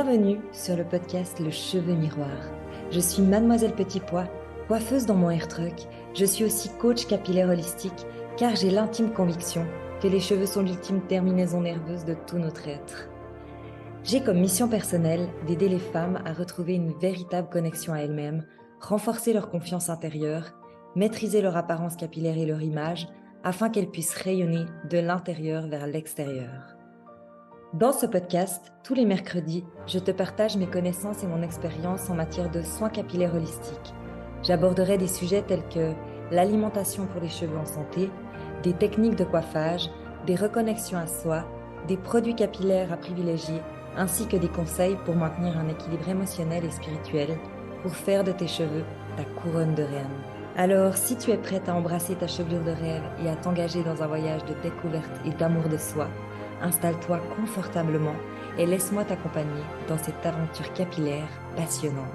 Bienvenue sur le podcast Le Cheveu Miroir. Je suis Mademoiselle Petit Pois, coiffeuse dans mon hair truck. Je suis aussi coach capillaire holistique car j'ai l'intime conviction que les cheveux sont l'ultime terminaison nerveuse de tout notre être. J'ai comme mission personnelle d'aider les femmes à retrouver une véritable connexion à elles-mêmes, renforcer leur confiance intérieure, maîtriser leur apparence capillaire et leur image afin qu'elles puissent rayonner de l'intérieur vers l'extérieur. Dans ce podcast, tous les mercredis, je te partage mes connaissances et mon expérience en matière de soins capillaires holistiques. J'aborderai des sujets tels que l'alimentation pour les cheveux en santé, des techniques de coiffage, des reconnexions à soi, des produits capillaires à privilégier, ainsi que des conseils pour maintenir un équilibre émotionnel et spirituel pour faire de tes cheveux ta couronne de reine. Alors, si tu es prête à embrasser ta chevelure de rêve et à t'engager dans un voyage de découverte et d'amour de soi, installe-toi confortablement et laisse-moi t'accompagner dans cette aventure capillaire passionnante.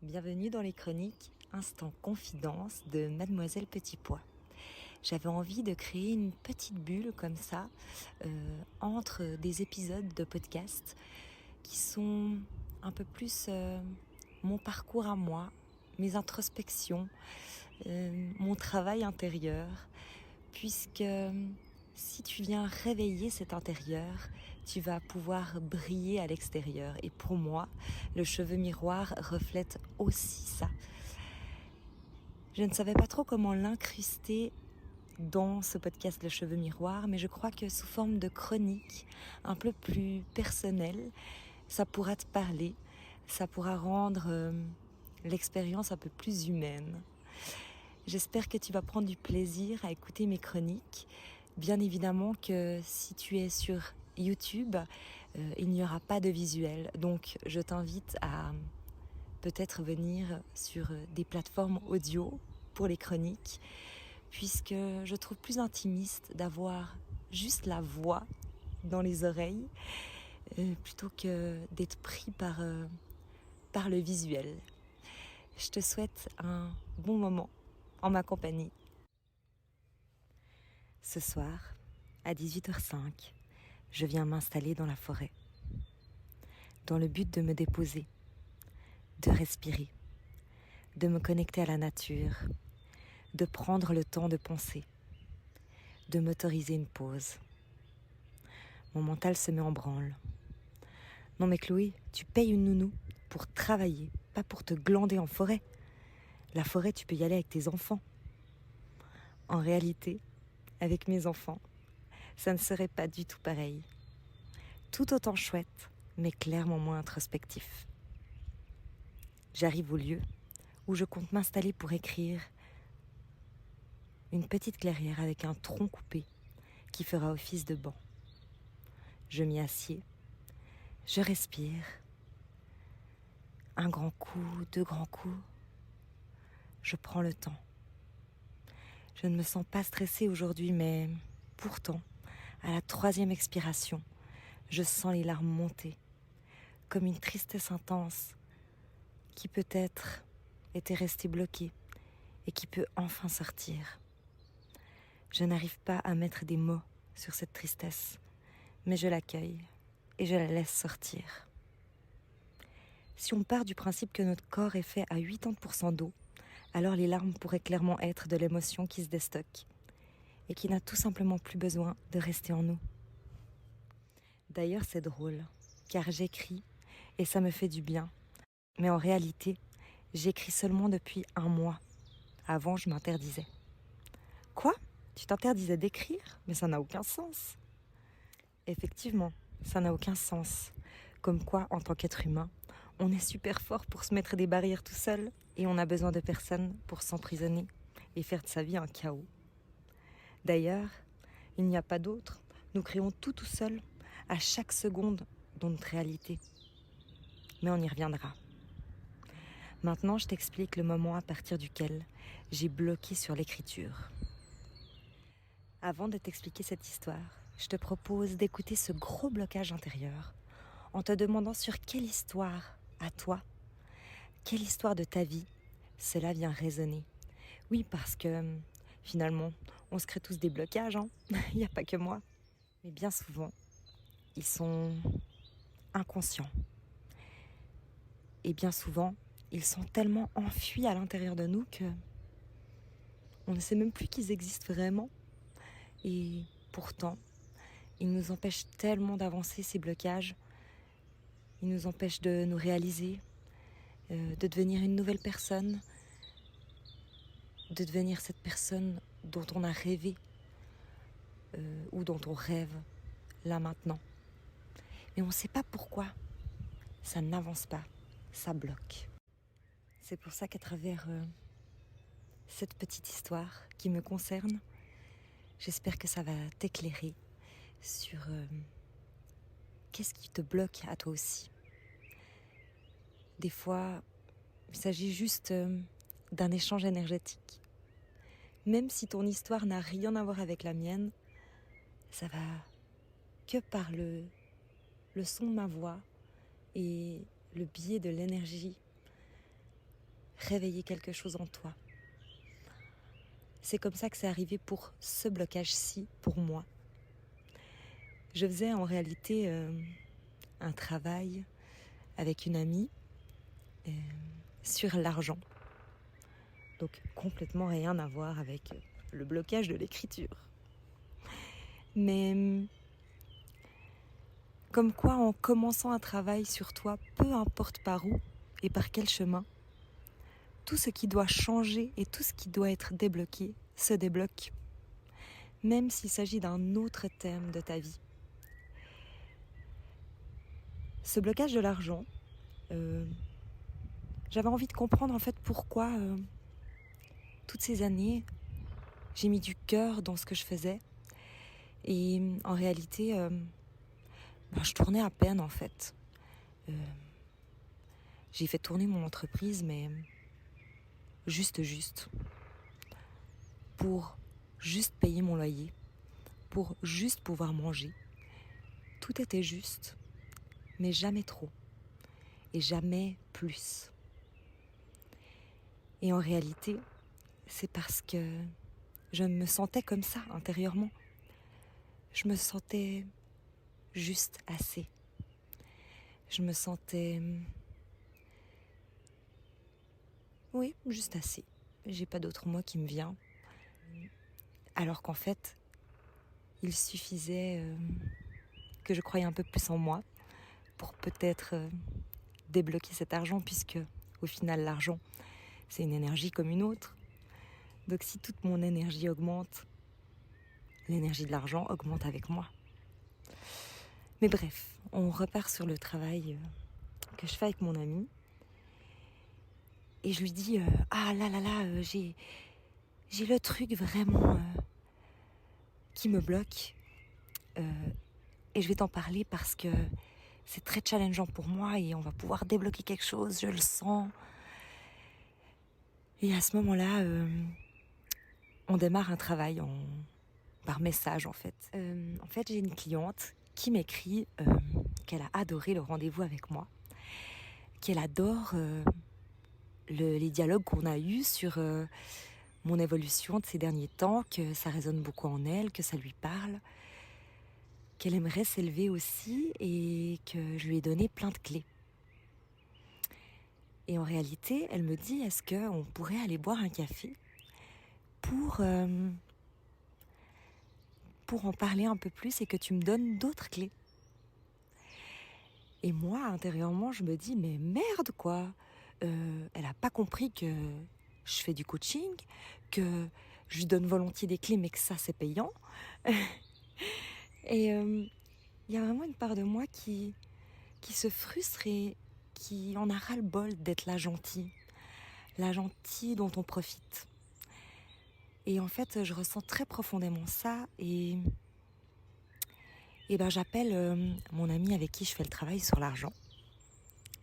Bienvenue dans les chroniques Instant Confidence de Mademoiselle Petit Pois. J'avais envie de créer une petite bulle comme ça entre des épisodes de podcast qui sont un peu plus mon parcours à moi, mes introspections, mon travail intérieur, puisque si tu viens réveiller cet intérieur, tu vas pouvoir briller à l'extérieur. Et pour moi, le cheveu miroir reflète aussi ça. Je ne savais pas trop comment l'incruster dans ce podcast Le Cheveu Miroir, mais je crois que sous forme de chronique un peu plus personnelle, ça pourra te parler, ça pourra rendre l'expérience un peu plus humaine. J'espère que tu vas prendre du plaisir à écouter mes chroniques. Bien évidemment que si tu es sur YouTube, il n'y aura pas de visuel, donc je t'invite à peut-être venir sur des plateformes audio pour les chroniques, puisque je trouve plus intimiste d'avoir juste la voix dans les oreilles plutôt que d'être pris par le visuel. Je te souhaite un bon moment en ma compagnie. Ce soir, à 18h05, je viens m'installer dans la forêt, dans le but de me déposer, de respirer, de me connecter à la nature, de prendre le temps de penser, de m'autoriser une pause. Mon mental se met en branle. Non mais Chloé, tu payes une nounou pour travailler, pas pour te glander en forêt. La forêt, tu peux y aller avec tes enfants. En réalité, avec mes enfants, ça ne serait pas du tout pareil. Tout autant chouette, mais clairement moins introspectif. J'arrive au lieu où je compte m'installer pour écrire une petite clairière avec un tronc coupé qui fera office de banc. Je m'y assieds, je respire. Un grand coup, deux grands coups. Je prends le temps. Je ne me sens pas stressée aujourd'hui, mais pourtant, à la 3e expiration, je sens les larmes monter, comme une tristesse intense qui peut-être était restée bloquée et qui peut enfin sortir. Je n'arrive pas à mettre des mots sur cette tristesse, mais je l'accueille et je la laisse sortir. Si on part du principe que notre corps est fait à 80% d'eau, alors les larmes pourraient clairement être de l'émotion qui se déstocke et qui n'a tout simplement plus besoin de rester en nous. D'ailleurs, c'est drôle, car j'écris et ça me fait du bien. Mais en réalité, j'écris seulement depuis 1 mois. Avant, je m'interdisais. Quoi ? Tu t'interdisais d'écrire ? Mais ça n'a aucun sens. Effectivement, ça n'a aucun sens. Comme quoi, en tant qu'être humain, on est super fort pour se mettre des barrières tout seul et on a besoin de personne pour s'emprisonner et faire de sa vie un chaos. D'ailleurs, il n'y a pas d'autre. Nous créons tout seul, à chaque seconde dans notre réalité. Mais on y reviendra. Maintenant, je t'explique le moment à partir duquel j'ai bloqué sur l'écriture. Avant de t'expliquer cette histoire, je te propose d'écouter ce gros blocage intérieur en te demandant sur quelle histoire, à toi, quelle histoire de ta vie, cela vient résonner. Oui, parce que finalement, on se crée tous des blocages, hein. Il n'y a pas que moi. Mais bien souvent, ils sont inconscients. Et bien souvent, ils sont tellement enfuis à l'intérieur de nous que on ne sait même plus qu'ils existent vraiment. Et pourtant, ils nous empêchent tellement d'avancer, ces blocages. Ils nous empêchent de nous réaliser, de devenir une nouvelle personne, de devenir cette personne dont on a rêvé ou dont on rêve là maintenant. Mais on ne sait pas pourquoi. Ça n'avance pas, ça bloque. C'est pour ça qu'à travers cette petite histoire qui me concerne, j'espère que ça va t'éclairer sur qu'est-ce qui te bloque à toi aussi. Des fois, il s'agit juste d'un échange énergétique. Même si ton histoire n'a rien à voir avec la mienne, ça va que par le son de ma voix et le biais de l'énergie réveiller quelque chose en toi. C'est comme ça que c'est arrivé pour ce blocage-ci, pour moi. Je faisais en réalité un travail avec une amie sur l'argent. Donc complètement rien à voir avec le blocage de l'écriture. Mais comme quoi, en commençant un travail sur toi, peu importe par où et par quel chemin, tout ce qui doit changer et tout ce qui doit être débloqué se débloque, même s'il s'agit d'un autre thème de ta vie. Ce blocage de l'argent, j'avais envie de comprendre en fait pourquoi toutes ces années, j'ai mis du cœur dans ce que je faisais. Et en réalité, je tournais à peine en fait. J'ai fait tourner mon entreprise, mais juste. Pour juste payer mon loyer. Pour juste pouvoir manger. Tout était juste, mais jamais trop. Et jamais plus. Et en réalité, c'est parce que je me sentais comme ça intérieurement. Je me sentais juste assez. Je me sentais... Oui, juste assez. J'ai pas d'autre mot qui me vient. Alors qu'en fait, il suffisait que je croie un peu plus en moi pour peut-être débloquer cet argent, puisque au final, l'argent, c'est une énergie comme une autre. Donc si toute mon énergie augmente, l'énergie de l'argent augmente avec moi. Mais bref, on repart sur le travail que je fais avec mon ami. Et je lui dis, j'ai le truc vraiment qui me bloque. Et je vais t'en parler parce que c'est très challengeant pour moi et on va pouvoir débloquer quelque chose, je le sens. Et à ce moment-là, on démarre un travail par message en fait. En fait, j'ai une cliente qui m'écrit qu'elle a adoré le rendez-vous avec moi, qu'elle adore les dialogues qu'on a eus sur mon évolution de ces derniers temps, que ça résonne beaucoup en elle, que ça lui parle, qu'elle aimerait s'élever aussi et que je lui ai donné plein de clés. Et en réalité, elle me dit, est-ce qu'on pourrait aller boire un café pour en parler un peu plus et que tu me donnes d'autres clés. Et moi, intérieurement, je me dis, mais merde quoi, elle n'a pas compris que je fais du coaching, que je lui donne volontiers des clés, mais que ça, c'est payant. Et y a vraiment une part de moi qui se frustre et qui en a ras-le-bol d'être la gentille dont on profite. Et en fait, je ressens très profondément ça et j'appelle mon ami avec qui je fais le travail sur l'argent.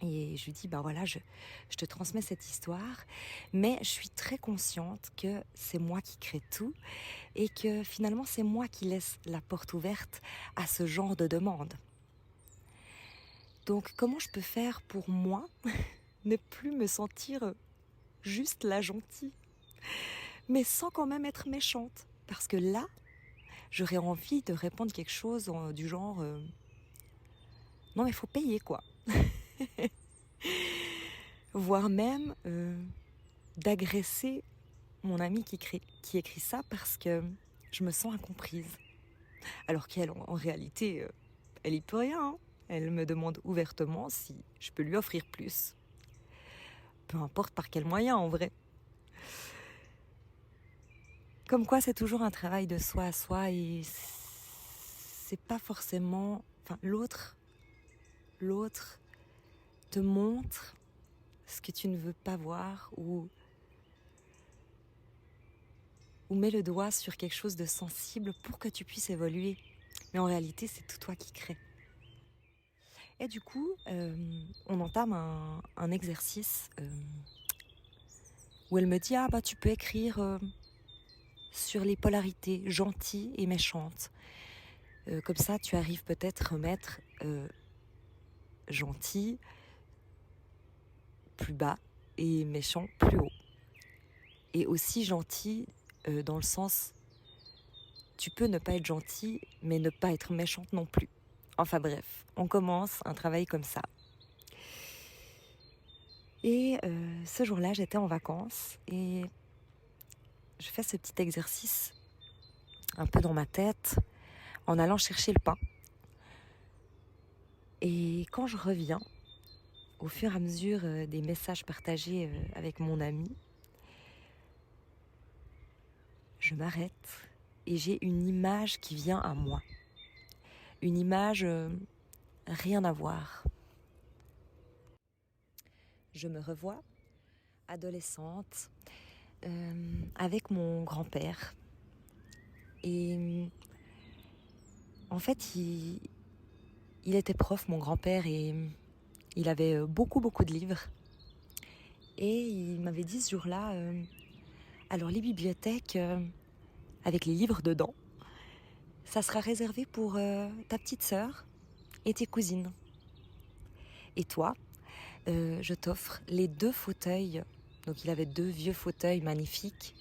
Et je lui dis, je te transmets cette histoire, mais je suis très consciente que c'est moi qui crée tout et que finalement c'est moi qui laisse la porte ouverte à ce genre de demande. Donc comment je peux faire pour moi ne plus me sentir juste la gentille, mais sans quand même être méchante? Parce que là, j'aurais envie de répondre quelque chose du genre non mais il faut payer quoi. Voire même d'agresser mon amie qui écrit ça parce que je me sens incomprise. Alors qu'elle, en réalité, elle y peut rien. Hein. Elle me demande ouvertement si je peux lui offrir plus. Peu importe par quel moyen en vrai. Comme quoi c'est toujours un travail de soi à soi et c'est pas forcément... Enfin, l'autre te montre ce que tu ne veux pas voir ou met le doigt sur quelque chose de sensible pour que tu puisses évoluer. Mais en réalité, c'est tout toi qui crée. Et du coup, on entame un exercice où elle me dit « Ah bah tu peux écrire sur les polarités gentilles et méchantes. Comme ça, tu arrives peut-être à mettre gentil plus bas et méchant plus haut. Et aussi gentil dans le sens, tu peux ne pas être gentil, mais ne pas être méchante non plus. Enfin bref, on commence un travail comme ça. Et ce jour-là, j'étais en vacances et je fais ce petit exercice un peu dans ma tête en allant chercher le pain. Et quand je reviens, au fur et à mesure des messages partagés avec mon ami, je m'arrête et j'ai une image qui vient à moi. Une image rien à voir. Je me revois adolescente avec mon grand-père. Et en fait, il était prof, mon grand-père, et il avait beaucoup de livres. Et il m'avait dit ce jour-là, alors les bibliothèques avec les livres dedans, ça sera réservé pour ta petite sœur et tes cousines. Et toi, je t'offre les 2 fauteuils. Donc il avait 2 vieux fauteuils magnifiques.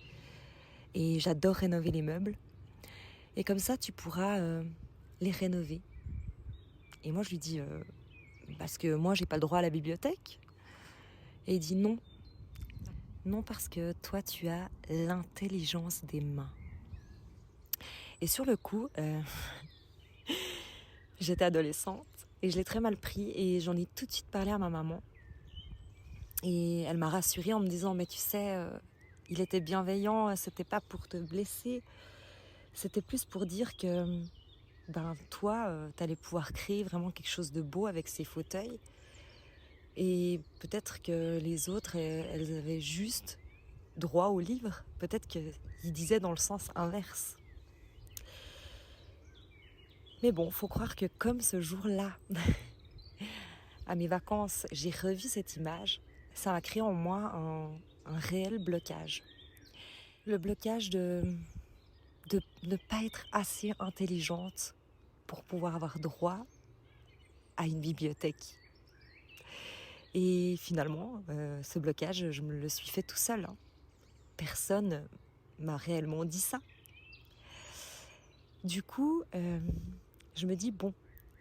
Et j'adore rénover les meubles. Et comme ça, tu pourras les rénover. Et moi, je lui dis, parce que moi, j'ai pas le droit à la bibliothèque. Et il dit non. Non, parce que toi, tu as l'intelligence des mains. Et sur le coup, j'étais adolescente et je l'ai très mal pris. Et j'en ai tout de suite parlé à ma maman. Et elle m'a rassurée en me disant, mais tu sais, il était bienveillant, c'était pas pour te blesser. C'était plus pour dire que toi, t'allais pouvoir créer vraiment quelque chose de beau avec ces fauteuils. Et peut-être que les autres, elles avaient juste droit au livre. Peut-être qu'ils disaient dans le sens inverse. Mais bon, faut croire que comme ce jour-là, à mes vacances, j'ai revu cette image, ça a créé en moi un réel blocage. Le blocage de ne pas être assez intelligente pour pouvoir avoir droit à une bibliothèque. Et finalement, ce blocage, je me le suis fait tout seul. Hein. Personne m'a réellement dit ça. Du coup, je me dis, bon,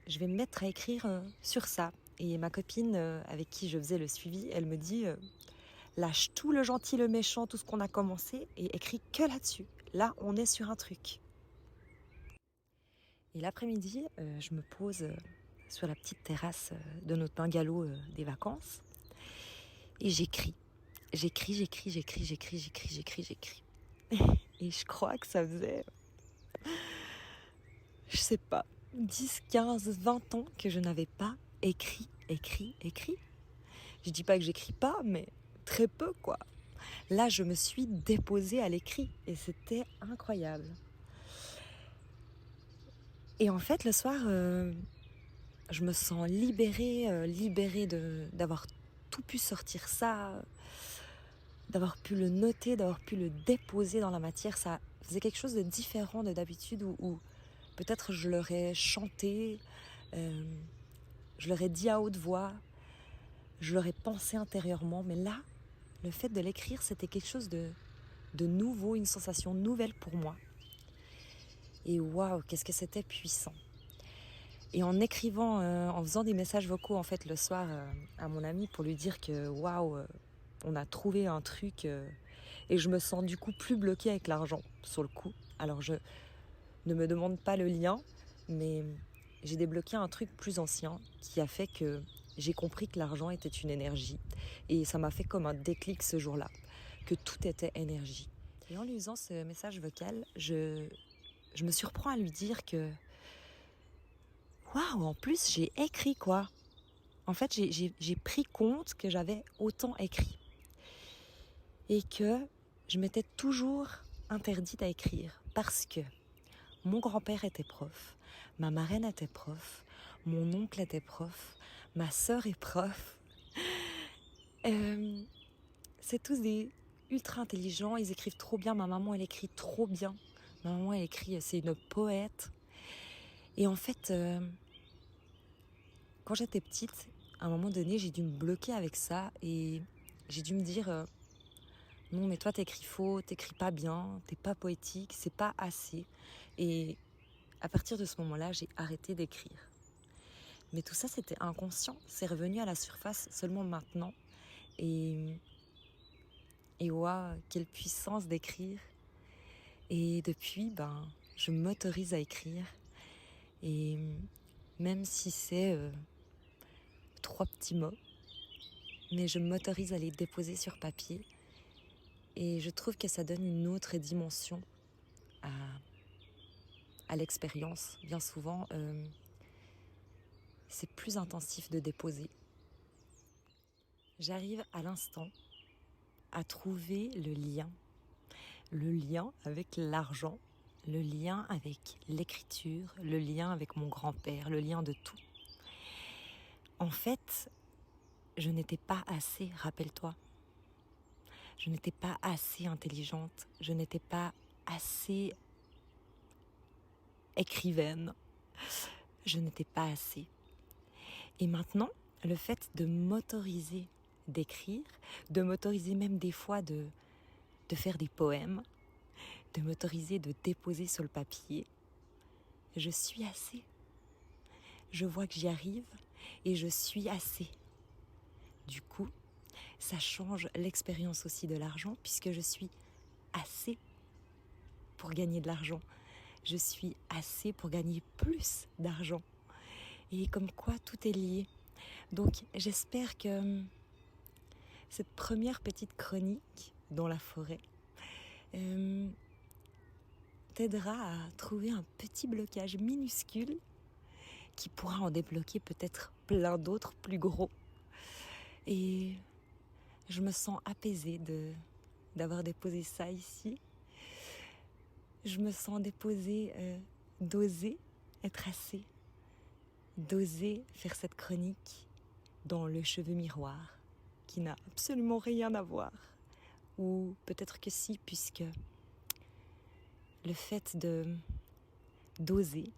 je vais me mettre à écrire sur ça. Et ma copine avec qui je faisais le suivi, elle me dit, lâche tout le gentil, le méchant, tout ce qu'on a commencé et écris que là-dessus. Là, on est sur un truc. Et l'après-midi, je me pose sur la petite terrasse de notre bungalow des vacances et j'écris. J'écris. Et je crois que ça faisait, je sais pas, 10, 15, 20 ans que je n'avais pas écrit. Je dis pas que j'écris pas, mais très peu quoi. Là, je me suis déposée à l'écrit et c'était incroyable. Et en fait, le soir, je me sens libérée d'avoir tout pu sortir ça, d'avoir pu le noter, d'avoir pu le déposer dans la matière. Ça faisait quelque chose de différent de d'habitude où peut-être je l'aurais chanté je l'aurais dit à haute voix, je l'aurais pensé intérieurement, mais là, le fait de l'écrire, c'était quelque chose de nouveau, une sensation nouvelle pour moi. Et waouh, qu'est-ce que c'était puissant. Et en écrivant, en faisant des messages vocaux en fait le soir à mon ami pour lui dire que waouh, on a trouvé un truc et je me sens du coup plus bloquée avec l'argent sur le coup. Alors je ne me demande pas le lien, mais j'ai débloqué un truc plus ancien qui a fait que j'ai compris que l'argent était une énergie. Et ça m'a fait comme un déclic ce jour-là, que tout était énergie. Et en lui faisant ce message vocal, je me surprends à lui dire que waouh, en plus j'ai écrit quoi. En fait, j'ai pris compte que j'avais autant écrit. Et que je m'étais toujours interdite à écrire parce que mon grand-père était prof, ma marraine était prof, mon oncle était prof, ma sœur est prof. C'est tous des ultra intelligents, ils écrivent trop bien, ma maman elle écrit trop bien. Ma maman elle écrit, c'est une poète. Et en fait, quand j'étais petite, à un moment donné, j'ai dû me bloquer avec ça et j'ai dû me dire non mais toi t'écris faux, t'écris pas bien, t'es pas poétique, c'est pas assez. Et à partir de ce moment-là, j'ai arrêté d'écrire. Mais tout ça c'était inconscient, c'est revenu à la surface seulement maintenant. Et waouh, quelle puissance d'écrire. Et depuis, je m'autorise à écrire. Et même si c'est 3 petits mots, mais je m'autorise à les déposer sur papier. Et je trouve que ça donne une autre dimension à l'expérience. Bien souvent, c'est plus intensif de déposer. J'arrive à l'instant à trouver le lien avec l'argent, le lien avec l'écriture, le lien avec mon grand-père, le lien de tout. En fait, je n'étais pas assez, rappelle-toi. Je n'étais pas assez intelligente, je n'étais pas assez écrivaine, je n'étais pas assez. Et maintenant, le fait de m'autoriser d'écrire, de m'autoriser même des fois de faire des poèmes, de m'autoriser de déposer sur le papier, je suis assez. Je vois que j'y arrive et je suis assez. Du coup, ça change l'expérience aussi de l'argent puisque je suis assez pour gagner de l'argent. Je suis assez pour gagner plus d'argent. Et comme quoi tout est lié. Donc j'espère que cette première petite chronique dans la forêt t'aidera à trouver un petit blocage minuscule qui pourra en débloquer peut-être plein d'autres plus gros. Et je me sens apaisée d'avoir déposé ça ici. Je me sens déposée d'oser être assez, d'oser faire cette chronique dans le cheveu miroir qui n'a absolument rien à voir. Ou peut-être que si, puisque le fait d'oser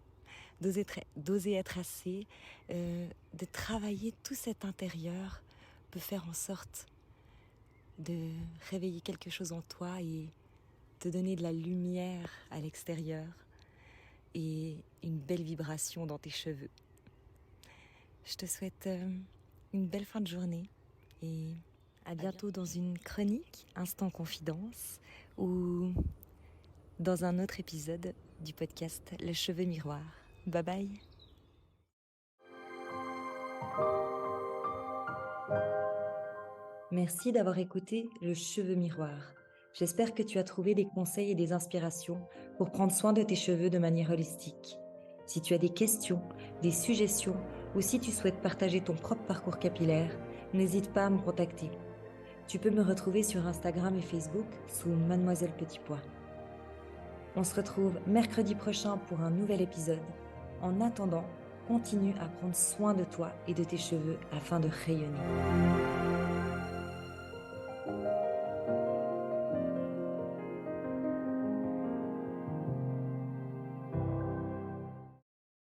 être assez, de travailler tout cet intérieur peut faire en sorte de réveiller quelque chose en toi et te donner de la lumière à l'extérieur et une belle vibration dans tes cheveux. Je te souhaite une belle fin de journée et à bientôt dans une chronique Instant Confidence ou dans un autre épisode du podcast Le Cheveu Miroir. Bye bye. Merci d'avoir écouté Le Cheveu Miroir. J'espère que tu as trouvé des conseils et des inspirations pour prendre soin de tes cheveux de manière holistique. Si tu as des questions, des suggestions ou si tu souhaites partager ton propre parcours capillaire, n'hésite pas à me contacter. Tu peux me retrouver sur Instagram et Facebook sous Mademoiselle Petit Pois. On se retrouve mercredi prochain pour un nouvel épisode. En attendant, continue à prendre soin de toi et de tes cheveux afin de rayonner.